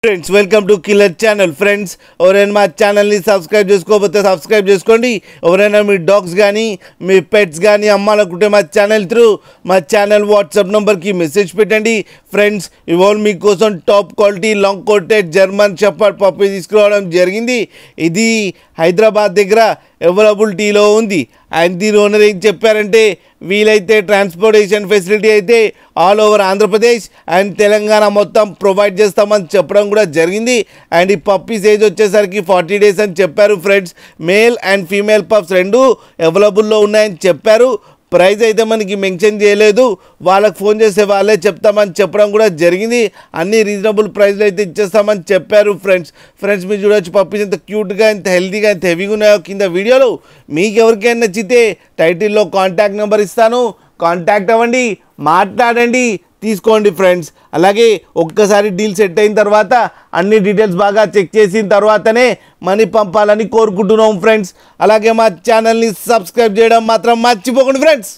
Friends welcome to killer channel. Friends ఎవరైనా మా ఛానల్ని సబ్స్క్రైబ్ చేసుకోకపోతే సబ్స్క్రైబ్ చేసుకోండి. ఎవరైనా మీ డాగ్స్ కానీ మీ పెట్స్ కానీ అమ్మాలనుకుంటే మా ఛానల్ వాట్సాప్ నెంబర్కి మెసేజ్ పెట్టండి. ఫ్రెండ్స్ ఇవాళ మీకోసం top quality long coated German shepherd puppy తీసుకురావడం జరిగింది. ఇది హైదరాబాద్ దగ్గర అవైలబిలిటీలో ఉంది. అండ్ దీని ఓనర్ ఏం చెప్పారంటే వీలైతే ట్రాన్స్పోర్టేషన్ ఫెసిలిటీ అయితే all over Andhra Pradesh and Telangana మొత్తం ప్రొవైడ్ చేస్తామని చెప్పడం కూడా జరిగింది. అండ్ ఈ పప్పీస్ ఏజ్ వచ్చేసరికి 40 days అని చెప్పారు. Friends male and female pups రెండు అవైలబుల్లో ఉన్నాయని చెప్పారు. ప్రైస్ అయితే మనకి మెన్షన్ చేయలేదు, వాళ్ళకి ఫోన్ చేసే వాళ్ళే చెప్తామని చెప్పడం కూడా జరిగింది. అన్ని రీజనబుల్ ప్రైస్లో అయితే ఇచ్చేస్తామని చెప్పారు. ఫ్రెండ్స్ మీరు చూడవచ్చు పప్పీస్ ఎంత క్యూట్గా ఎంత హెల్తీగా ఎంత హెవీగా ఉన్నాయో కింద వీడియోలో. మీకు ఎవరికైనా నచ్చితే టైటిల్లో కాంటాక్ట్ నెంబర్ ఇస్తాను, కాంటాక్ట్ అవ్వండి, మాట్లాడండి, తీసుకోండి. ఫ్రెండ్స్ అలాగే ఒక్కసారి డీల్ సెట్ అయిన తర్వాత అన్ని డీటెయిల్స్ బాగా చెక్ చేసిన తర్వాతనే మనీ పంపాలని కోరుకుంటున్నాం. ఫ్రెండ్స్ అలాగే మా ఛానల్ని సబ్స్క్రైబ్ చేయడం మాత్రం మర్చిపోకండి ఫ్రెండ్స్.